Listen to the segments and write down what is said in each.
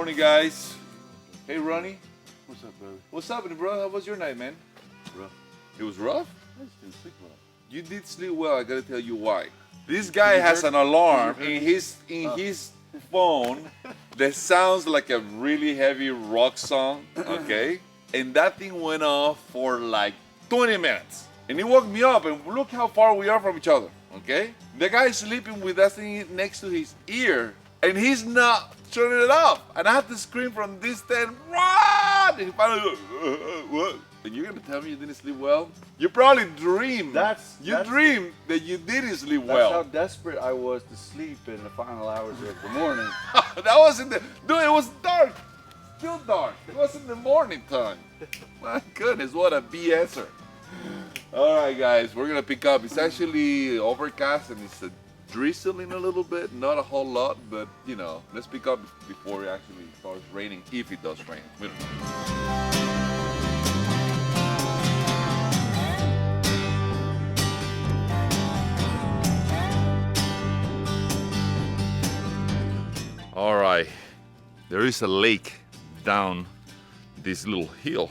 Morning, guys. Hey, Ronny. What's up, brother? What's happening, bro? How was your night, man? Rough. It was rough? I just didn't sleep well. You did sleep well. I gotta tell you why. This guy has an alarm in his phone that sounds like a really heavy rock song, okay? And that thing went off for like 20 minutes. And he woke me up, and look how far we are from each other, okay? The guy's sleeping with that thing next to his ear, and he's not turning it off. And I have to scream from distance, run! And he finally, what? And you're gonna tell me you didn't sleep well? You probably dreamed. You dreamed that you didn't sleep well. That's how desperate I was to sleep in the final hours of the morning. That wasn't the, dude, it was dark. Still dark. It wasn't the morning time. My goodness, what a BSer. All right, guys, we're gonna pick up. It's actually overcast and it's drizzling a little bit, not a whole lot, but you know, let's pick up before it actually starts raining, if it does rain. We don't know. All right, there is a lake down this little hill,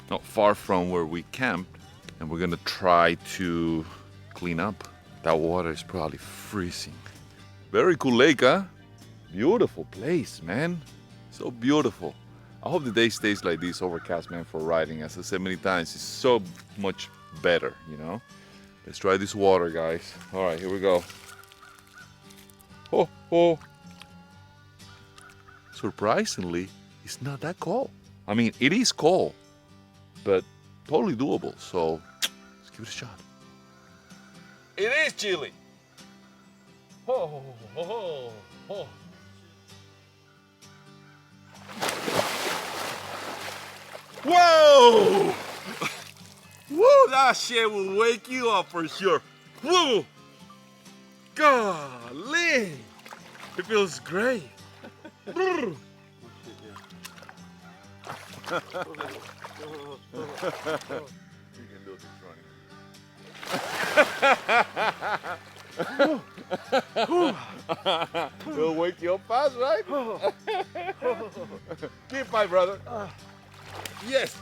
not far from where we camped, and we're gonna try to clean up. That water is probably freezing. Very cool lake, huh? Beautiful place, man. So beautiful. I hope the day stays like this, overcast, man, for riding. As I said many times, it's so much better, you know? Let's try this water, guys. All right, here we go. Oh, oh. Surprisingly, it's not that cold. I mean, it is cold, but totally doable. So let's give it a shot. It is chilly. Oh, oh, oh. Whoa! Whoa, that shit will wake you up for sure. Whoa! Golly! It feels great. You can do this, Ronny. It'll wake you up fast, right? Keep my brother. Yes.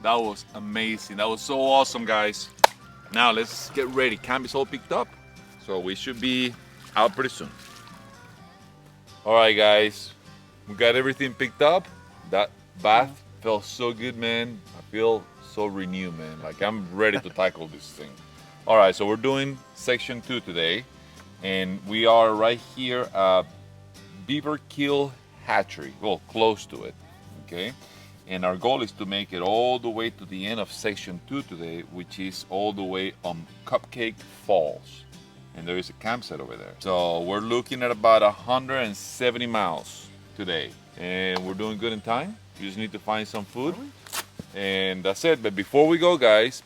That was amazing. That was so awesome, guys. Now let's get ready. Camp is all picked up, so we should be out pretty soon. All right, guys, we got everything picked up. That bath felt so good, man. I feel so renewed, man. Like I'm ready to tackle this thing. All right, so we're doing section 2 today, and we are right here at Beaver Kill Hatchery. Well, close to it, okay? And our goal is to make it all the way to the end of section 2 today, which is all the way on Cupcake Falls. And there is a campsite over there. So we're looking at about 170 miles today. And we're doing good in time. You just need to find some food. And that's it. But before we go, guys,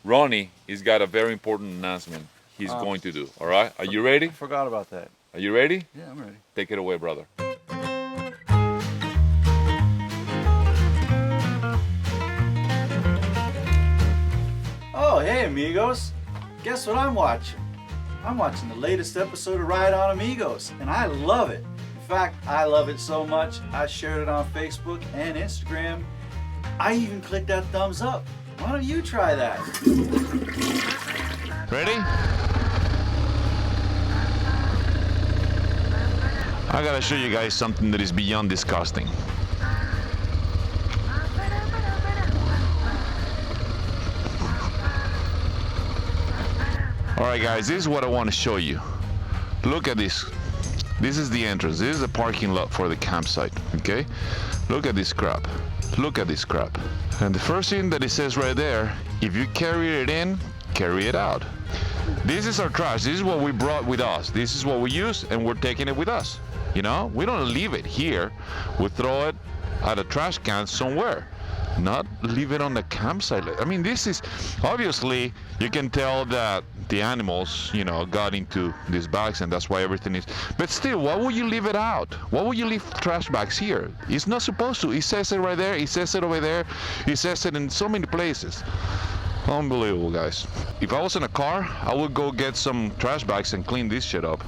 Ronny has got a very important announcement he's going to do. All right? Are you ready? I forgot about that. Are you ready? Yeah, I'm ready. Take it away, brother. Oh, hey, amigos. Guess what I'm watching? I'm watching the latest episode of Ride on Amigos, and I love it. In fact, I love it so much, I shared it on Facebook and Instagram. I even clicked that thumbs up. Why don't you try that? Ready? I gotta show you guys something that is beyond disgusting. Alright guys, this is what I want to show you. Look at this. This is the entrance. This is the parking lot for the campsite, okay? Look at this crap. Look at this crap. And the first thing that it says right there, if you carry it in, carry it out. This is our trash. This is what we brought with us. This is what we use, and we're taking it with us. You know, we don't leave it here. We throw it at a trash can somewhere. Not leave it on the campsite. I mean, this is obviously, you can tell that the animals, you know, got into these bags, and that's why everything is. But still, why would you leave it out? Why would you leave trash bags here? It's not supposed to. It says it right there. It says it over there. It says it in so many places. Unbelievable, guys. If I was in a car, I would go get some trash bags and clean this shit up.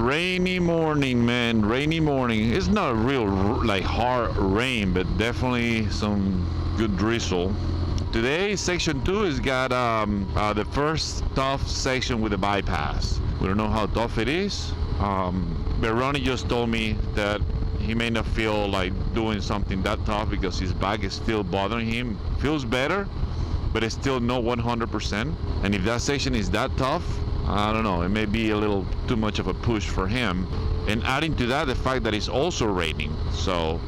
rainy morning, man. Rainy morning. It's not a real like hard rain, but definitely some good drizzle. Today, section 2 has got the first tough section with a bypass. We don't know how tough it is, but Ronny just told me that he may not feel like doing something that tough because his back is still bothering him. Feels better, but it's still not 100%. And if that section is that tough, I don't know, it may be a little too much of a push for him. And adding to that the fact that it's also raining. So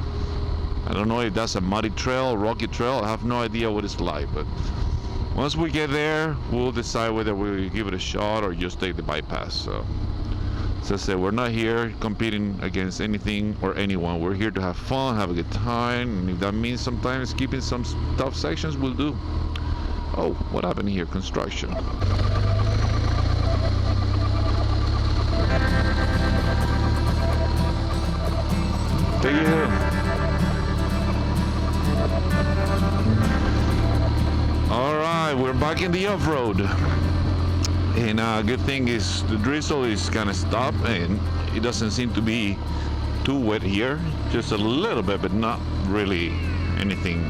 I don't know if that's a muddy trail, rocky trail. I have no idea what it's like, but once we get there, we'll decide whether we give it a shot or just take the bypass. So as I said, we're not here competing against anything or anyone. We're here to have fun, have a good time, and if that means sometimes skipping some tough sections, we'll do. Oh, what happened here? Construction. Take it here. All right, we're back in the off-road. And good thing is the drizzle is kind of stopped and it doesn't seem to be too wet here. Just a little bit, but not really anything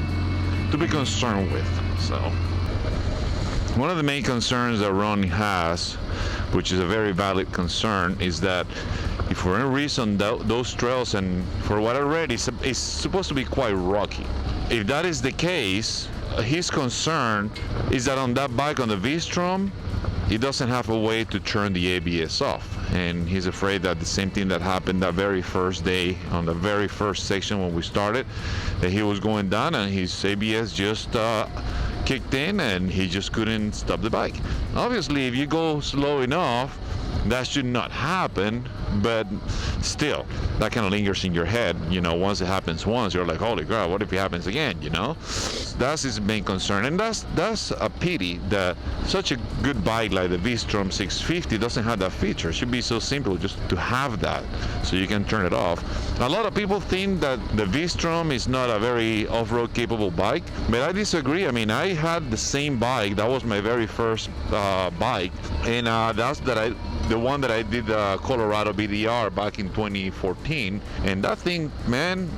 to be concerned with. So one of the main concerns that Ronny has, which is a very valid concern, is that if for any reason those trails, and for what I read, it's supposed to be quite rocky. If that is the case, his concern is that on that bike, on the V-Strom, he doesn't have a way to turn the ABS off, and he's afraid that the same thing that happened that very first day on the very first section when we started, that he was going down and his ABS just kicked in and he just couldn't stop the bike. Obviously, if you go slow enough, that should not happen, but still, that kind of lingers in your head. You know, once it happens once, you're like, holy crap, what if it happens again, you know? That's his main concern, and that's a pity that such a good bike like the V-Strom 650 doesn't have that feature. It should be so simple just to have that, so you can turn it off. A lot of people think that the V-Strom is not a very off-road capable bike, but I disagree. I mean, I had the same bike. That was my very first bike, and the one that I did Colorado BDR back in 2014, and that thing, man,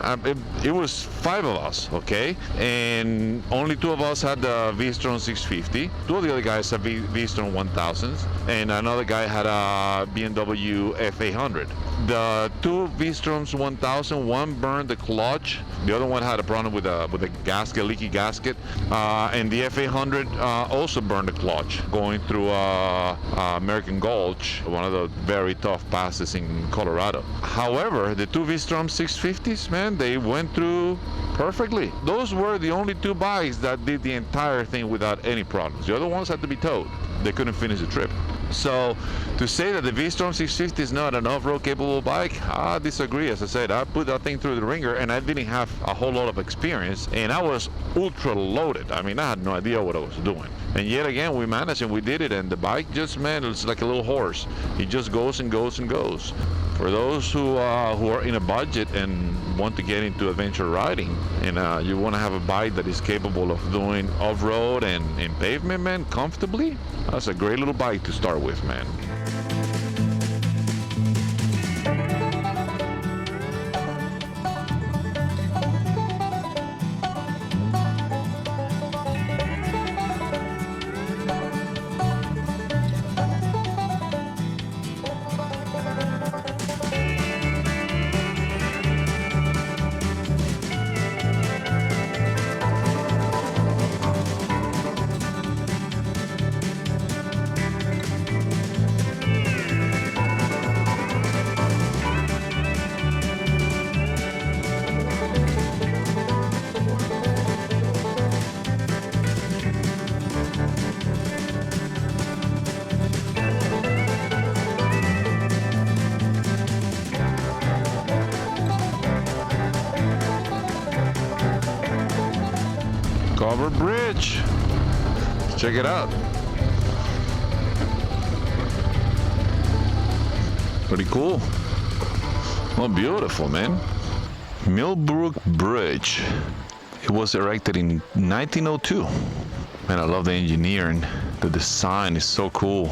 it was 5 of us, okay, and only 2 of us had the V-Strom 650. 2 of the other guys had V-Strom 1000s, and another guy had a BMW F800. The 2 V-Stroms 1000, one burned the clutch, the other one had a problem with a gasket, leaky gasket, and the F800 also burned the clutch going through American Gulch, one of the very tough passes in Colorado. However, the 2 V-Strom 650s, man, they went through perfectly. Those were the only 2 bikes that did the entire thing without any problems. The other ones had to be towed. They couldn't finish the trip. So to say that the V-Strom 650 is not an off-road capable bike, I disagree. As I said, I put that thing through the ringer and I didn't have a whole lot of experience, and I was ultra loaded. I mean, I had no idea what I was doing. And yet again, we managed and we did it, and the bike just, man, it's like a little horse. It just goes and goes and goes. For those who are in a budget and want to get into adventure riding, and you want to have a bike that is capable of doing off-road and pavement, man, comfortably, that's a great little bike to start with, man. Covered bridge. Let's check it out. Pretty cool. Oh, beautiful, man. Millbrook Bridge. It was erected in 1902. Man, I love the engineering. The design is so cool.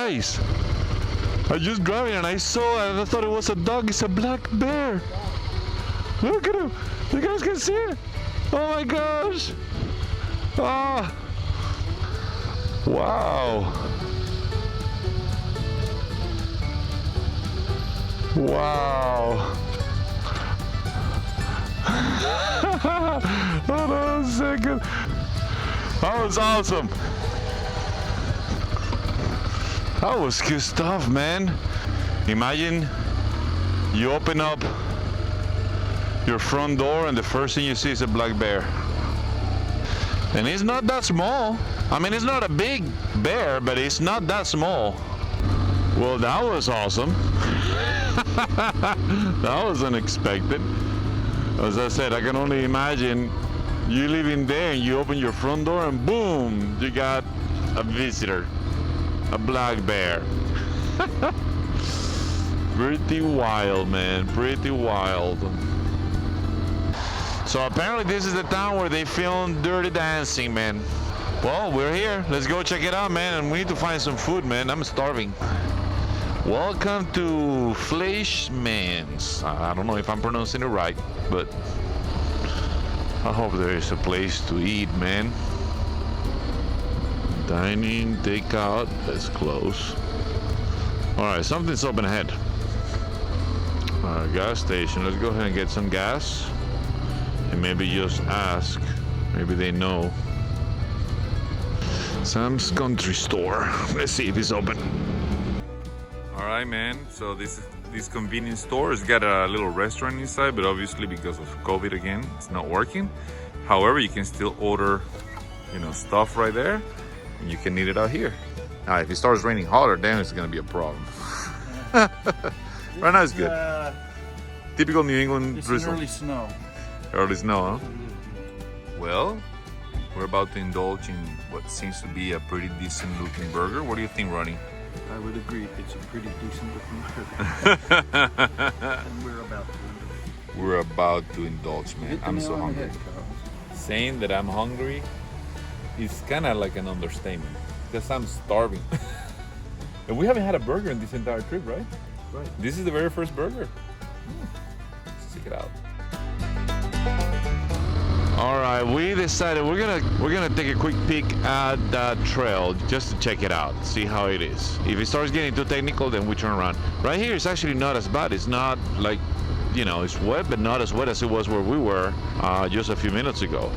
guys, I just driving and I saw and I thought it was a dog. It's a black bear. Look at him. You guys can see it. Oh my gosh. Ah. Wow. Wow. Hold on a second. That was awesome. That was good stuff, man. Imagine you open up your front door and the first thing you see is a black bear. And it's not that small. I mean, it's not a big bear, but it's not that small. Well, that was awesome. That was unexpected. As I said, I can only imagine you living there and you open your front door and boom, you got a visitor, a black bear. Pretty wild, man, pretty wild. So apparently this is the town where they filmed Dirty Dancing, man. Well, we're here. Let's go check it out, man. And we need to find some food, man. I'm starving. Welcome to Fleischmann's. I don't know if I'm pronouncing it right, but I hope there is a place to eat, man. Dining, takeout, that's close. Alright, something's open ahead. Gas station. Let's go ahead and get some gas. And maybe just ask. Maybe they know. Sam's Country Store. Let's see if it's open. Alright, man. So this convenience store has got a little restaurant inside, but obviously because of COVID again, it's not working. However, you can still order, you know, stuff right there, and you can eat it out here. Now, if it starts raining harder, then it's gonna be a problem. Right now it's good. Typical New England drizzle. Early snow. Early snow, huh? Well, we're about to indulge in what seems to be a pretty decent looking burger. What do you think, Ronny? I would agree. It's a pretty decent looking burger. And we're about to indulge, man. I'm so hungry. Saying that I'm hungry is kind of like an understatement because I'm starving. And we haven't had a burger in this entire trip, right? Right. This is the very first burger. Let's check it out. All right, we decided we're gonna take a quick peek at that trail just to check it out, see how it is. If it starts getting too technical, then we turn around. Right here, it's actually not as bad. It's not like, you know, it's wet, but not as wet as it was where we were just a few minutes ago.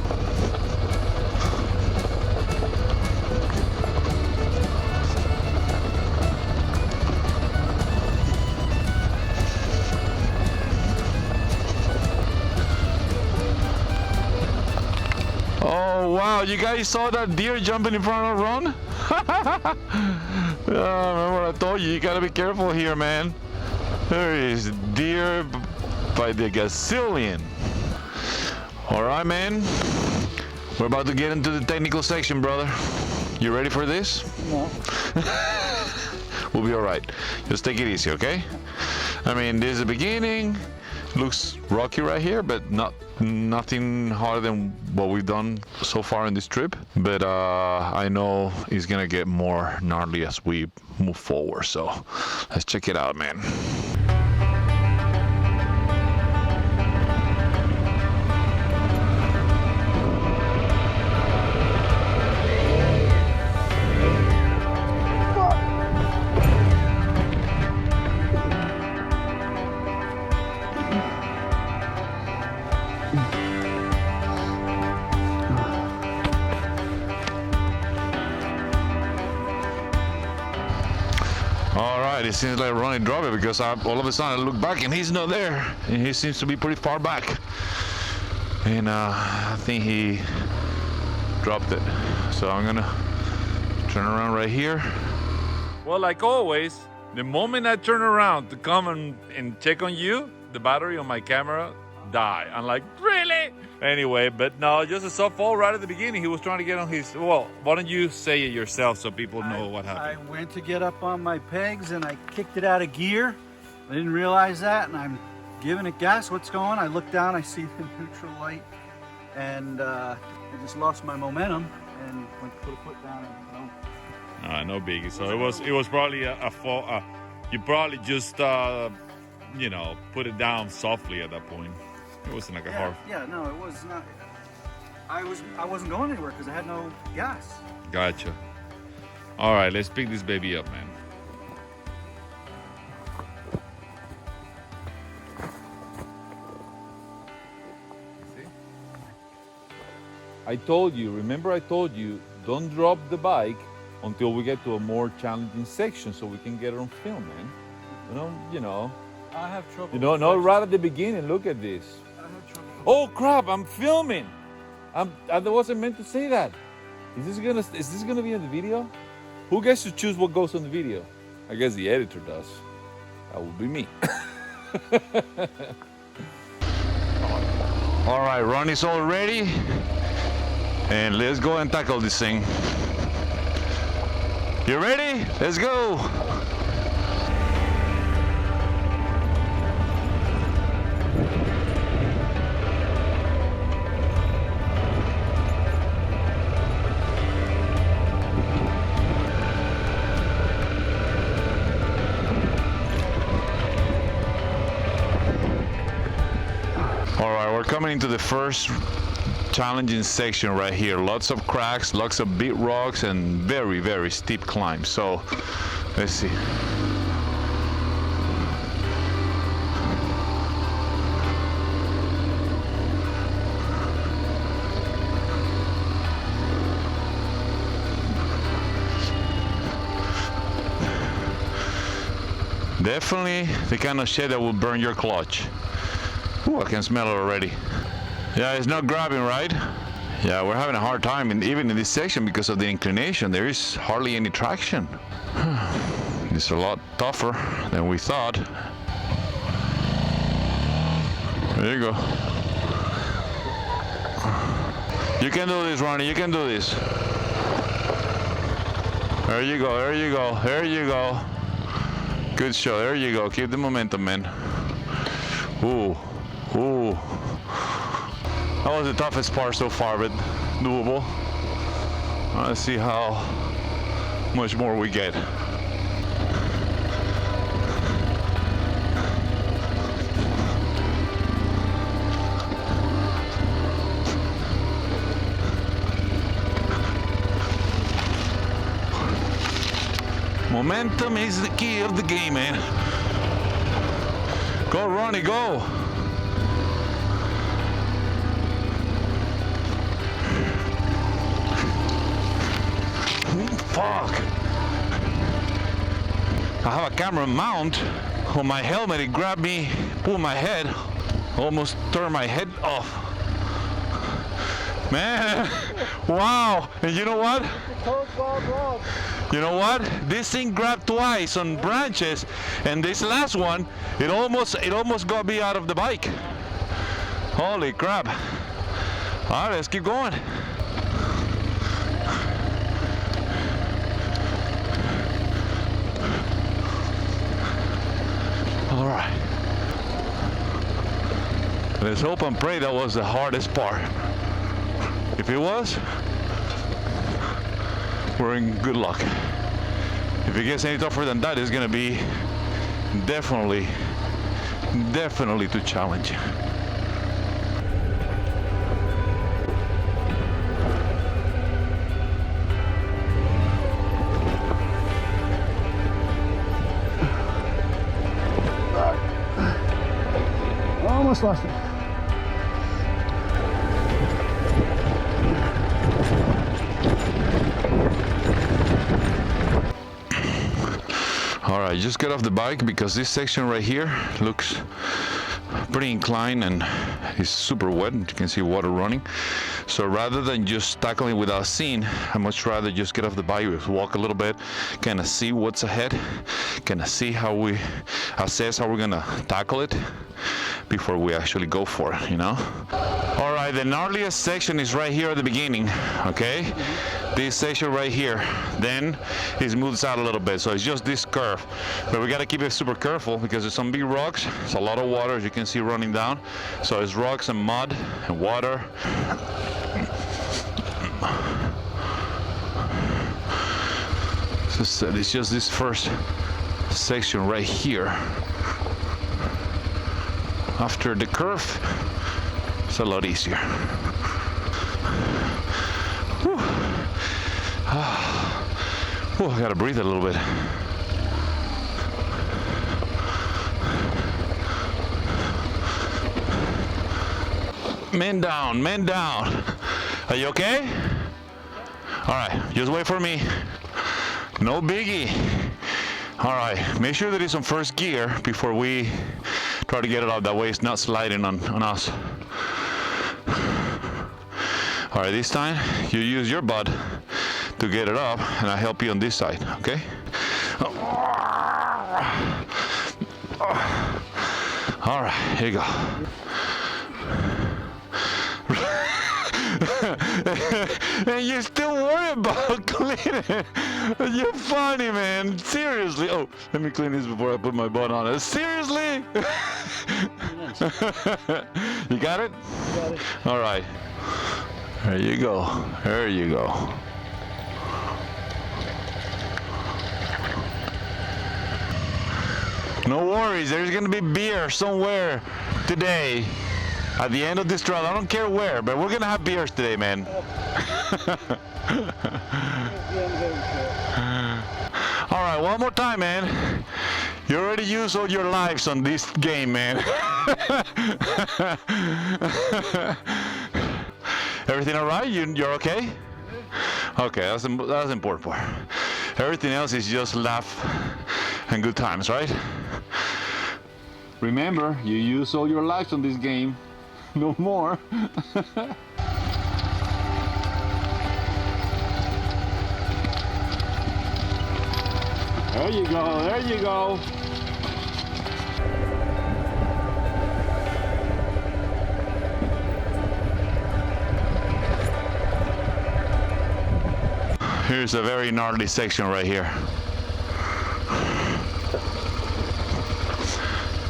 Oh wow, you guys saw that deer jumping in front of Ron? Remember what I told you, you gotta be careful here, man. There is deer by the gazillion. Alright, man. We're about to get into the technical section, brother. You ready for this? No. We'll be alright. Just take it easy, okay? I mean, this is the beginning. Looks rocky right here, but nothing harder than what we've done so far in this trip. But I know it's gonna get more gnarly as we move forward. So let's check it out, man. It seems like Ronny dropped it because all of a sudden I look back and he's not there, and he seems to be pretty far back, and I think he dropped it. So I'm gonna turn around right here. Well, like always, the moment I turn around to come and check on you, the battery on my camera died. I'm like, really? Anyway, but no, just a soft fall right at the beginning. He was trying to get on his, well, why don't you say it yourself so people know what happened? I went to get up on my pegs and I kicked it out of gear. I didn't realize that, and I'm giving it gas. What's going on? I look down, I see the neutral light, and I just lost my momentum and went to put a foot down and No biggie. So it was probably a fault. You probably just you know, put it down softly at that point. It wasn't like a hard. Yeah, no, it was not. I wasn't going anywhere because I had no gas. Gotcha. All right, let's pick this baby up, man. I told you, remember I told you, don't drop the bike until we get to a more challenging section so we can get it on film, man. You know. I have trouble. You know, no, right at the beginning, look at this. I have trouble. Oh crap, I'm filming. I wasn't meant to say that. Is this gonna be in the video? Who gets to choose what goes on the video? I guess the editor does. That will be me. All right, Ronnie's all ready. And let's go and tackle this thing. You ready? Let's go. All right, we're coming into the first challenging section right here. Lots of cracks, lots of big rocks, and very, very steep climb. So let's see. Definitely the kind of shit that will burn your clutch. Ooh, I can smell it already. Yeah, it's not grabbing, right? Yeah, we're having a hard time, even in this section because of the inclination. There is hardly any traction. It's a lot tougher than we thought. There you go. You can do this, Ronny. You can do this. There you go. There you go. There you go. Good show. There you go. Keep the momentum, man. Ooh. Ooh. That was the toughest part so far, but doable. Let's see how much more we get. Momentum is the key of the game, man. Go, Ronny, go. Fuck. I have a camera mount on my helmet. It grabbed me, pulled my head, almost turned my head off. Man, wow. And you know what? You know what? This thing grabbed twice on branches, and this last one, it almost got me out of the bike. Holy crap. All right, let's keep going. All right. Let's hope and pray that was the hardest part. If it was, we're in good luck. If it gets any tougher than that, it's gonna be definitely too challenging. Almost lost it. All right, just get off the bike because this section right here looks pretty inclined and it's super wet. You can see water running. So rather than just tackling without seeing, I'd much rather just get off the bike, walk a little bit, kind of see what's ahead, kind of see how we assess how we're gonna tackle it before we actually go for it, you know? All right, the gnarliest section is right here at the beginning, okay? This section right here, then it smooths out a little bit, so it's just this curve. But we gotta keep it super careful because there's some big rocks, there's a lot of water, as you can see, running down. So it's rocks and mud and water. It's just this first section right here. After the curve, it's a lot easier. Whew. Whew, I gotta breathe a little bit. Men down, men down. Are you okay? All right, just wait for me. No biggie. All right, make sure that it's on first gear before we try to get it out. That way it's not sliding on us. All right, this time you use your butt to get it up, and I help you on this side, okay? All right, here you go. And you still worry about cleaning. You're funny, man. Seriously. Oh, let me clean this before I put my butt on it. Seriously? You got it? Got it. All right. There you go. There you go. No worries. There's going to be beer somewhere today. At the end of this trail, I don't care where, but we're gonna have beers today, man. All right, one more time, man. You already used all your lives on this game, man. Everything all right? You're okay? Okay, that's the important part. Everything else is just laugh and good times, right? Remember, you use all your lives on this game. No more. There you go, there you go. Here's a very gnarly section right here.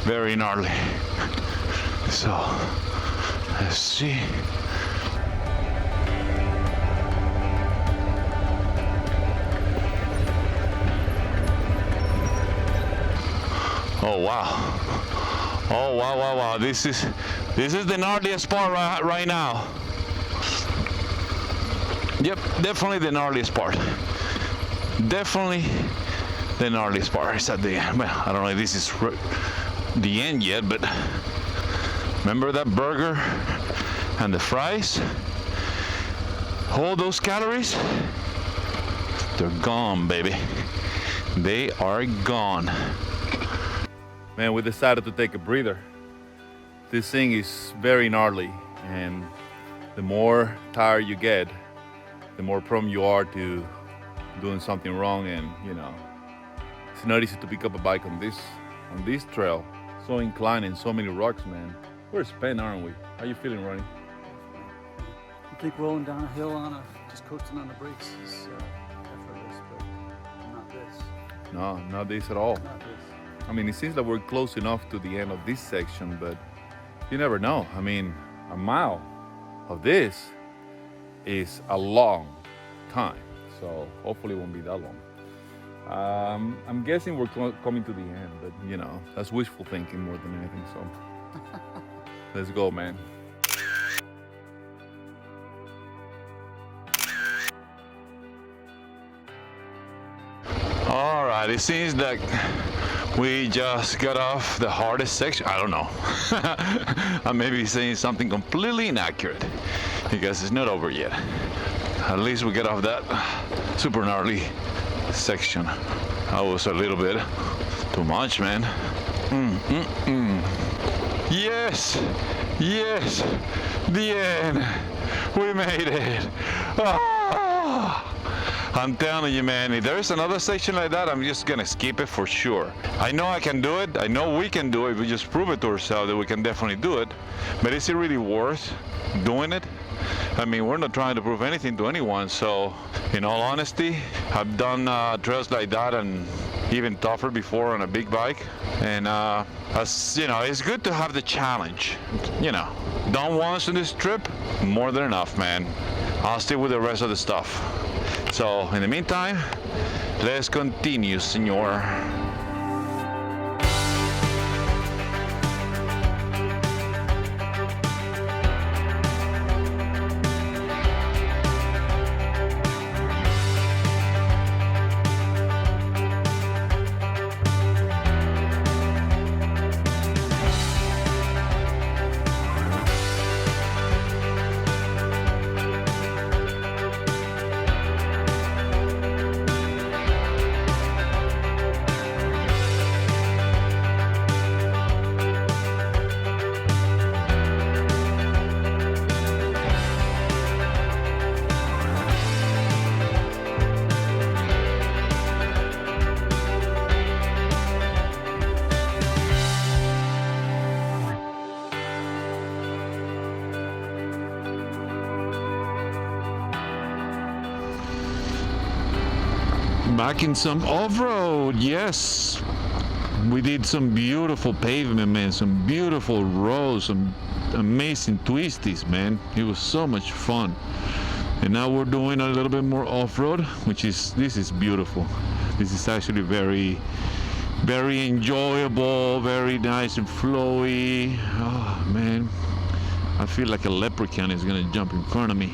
Very gnarly. So, let's see. Oh wow. Oh wow, wow, wow. This is the gnarliest part right now. Yep, definitely the gnarliest part. Definitely the gnarliest part is at the end. Well, I don't know if this is the end yet, but remember that burger and the fries? All those calories? They're gone, baby. They are gone. Man, we decided to take a breather. This thing is very gnarly, and the more tired you get, the more prone you are to doing something wrong. And you know, it's not easy to pick up a bike on this trail. So inclined and so many rocks, man. We're spent, aren't we? How you feeling, Ronny? You keep rolling down a hill just coasting on the brakes is effortless, but not this. No, not this at all. Not this. I mean, it seems like we're close enough to the end of this section, but you never know. I mean, a mile of this is a long time, so hopefully it won't be that long. I'm guessing we're coming to the end, but you know, that's wishful thinking more than anything, so let's go, man. All right, it seems like we just got off the hardest section. I don't know. I may be saying something completely inaccurate because it's not over yet. At least we get off that super gnarly section. That was a little bit too much, man. Yes, yes, the end. We made it. Ah! I'm telling you, man, if there's another section like that, I'm just gonna skip it for sure. I know I can do it. I know we can do it. We just prove it to ourselves that we can definitely do it. But is it really worth doing it? I mean, we're not trying to prove anything to anyone. So, in all honesty, I've done trails like that and even tougher before on a big bike. And as you know, it's good to have the challenge. You know, done once on this trip, more than enough, man. I'll stick with the rest of the stuff. So in the meantime, Let's continue, senor. Back in some off-road, yes. We did some beautiful pavement, man, some beautiful roads, some amazing twisties, man. It was so much fun. And now we're doing a little bit more off-road, this is beautiful. This is actually very enjoyable, very nice and flowy. Oh man, I feel like a leprechaun is gonna jump in front of me.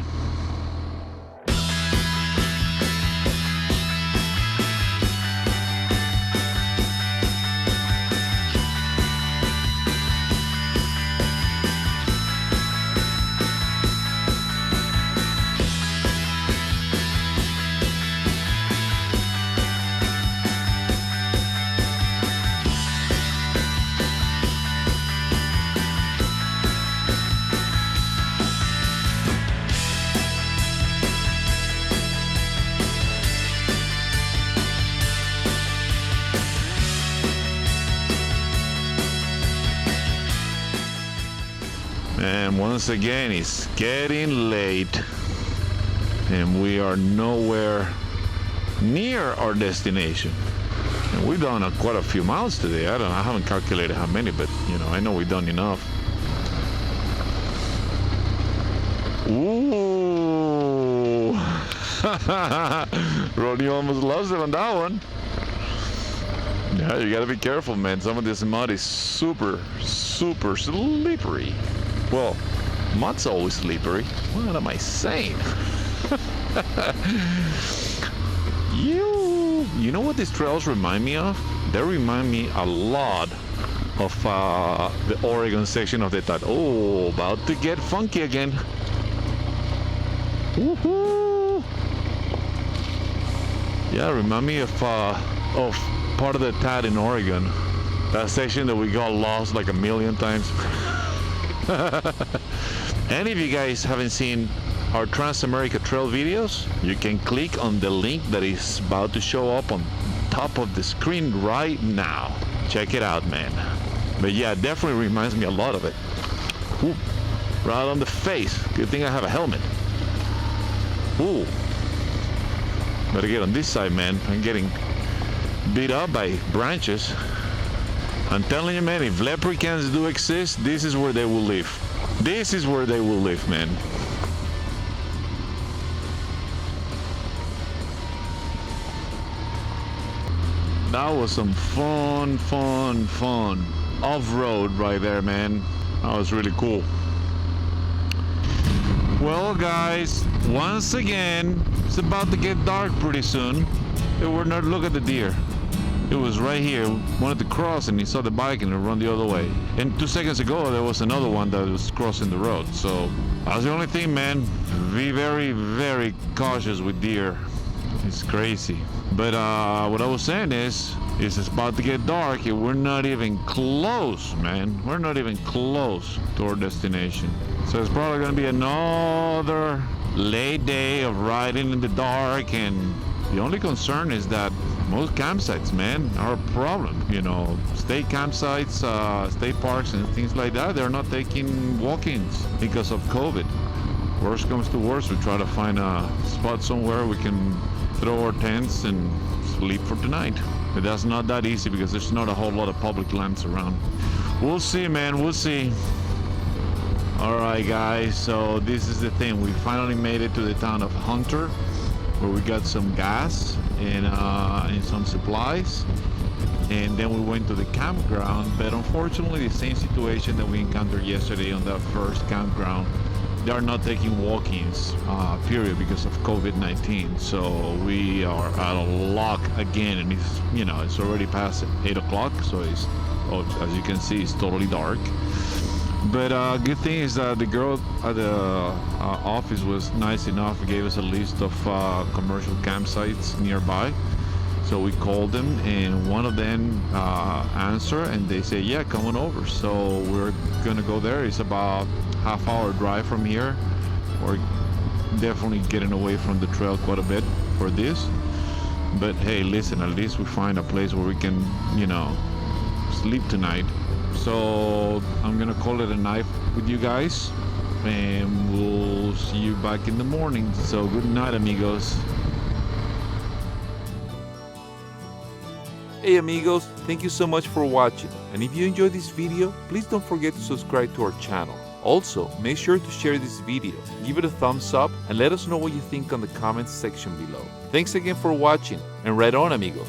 And once again, it's getting late and we are nowhere near our destination. And we've done quite a few miles today. I haven't calculated how many, but you know, I know we've done enough. Ooh. Ronny almost lost it on that one. Yeah, you gotta be careful, man. Some of this mud is super slippery. Well, mud's always slippery. What am I saying? You know what these trails remind me of? They remind me a lot of the Oregon section of the Tat. Oh, about to get funky again. Woohoo! Yeah, remind me of part of the Tat in Oregon. That section that we got lost like a million times. And if you guys haven't seen our Trans-America Trail videos, you can click on the link that is about to show up on top of the screen right now. Check it out, man. But yeah, it definitely reminds me a lot of it. Ooh, right on the face. Good thing I have a helmet. Ooh. Better get on this side, man. I'm getting beat up by branches. I'm telling you, man, if leprechauns do exist, this is where they will live. This is where they will live, man. That was some fun off-road right there, man. That was really cool. Well, guys, once again, it's about to get dark pretty soon. Hey, we're not look at the deer. It was right here, wanted to cross and he saw the bike and it run the other way. And 2 seconds ago, there was another one that was crossing the road. So that's the only thing, man. Be very cautious with deer. It's crazy. But what I was saying is it's about to get dark and we're not even close, man. We're not even close to our destination. So it's probably gonna be another late day of riding in the dark, and the only concern is that most campsites, man, are a problem. You know, state campsites, state parks and things like that, they're not taking walk-ins because of COVID. Worst comes to worst, we try to find a spot somewhere we can throw our tents and sleep for tonight. But that's not that easy because there's not a whole lot of public lands around. We'll see, man, we'll see. All right, guys, so this is the thing. We finally made it to the town of Hunter. where we got some gas and some supplies. And then we went to the campground, but unfortunately the same situation that we encountered yesterday on that first campground. They are not taking walk-ins, period, because of COVID-19. So we are out of luck again, and it's, you know, it's already past 8 o'clock, so it's, as you can see, it's totally dark. But good thing is that the girl at the office was nice enough, gave us a list of commercial campsites nearby. So we called them, and one of them answered, and they say, yeah, come on over. So we're gonna go there. It's about half-hour drive from here. We're definitely getting away from the trail quite a bit for this. But hey, listen, at least we find a place where we can, you know, sleep tonight. So I'm gonna call it a night with you guys, and we'll see you back in the morning. So good night, amigos. Hey amigos, thank you so much for watching, and if you enjoyed this video, please don't forget to subscribe to our channel. Also, make sure to share this video, give it a thumbs up, and let us know what you think on the comments section below. Thanks again for watching, and right on amigos!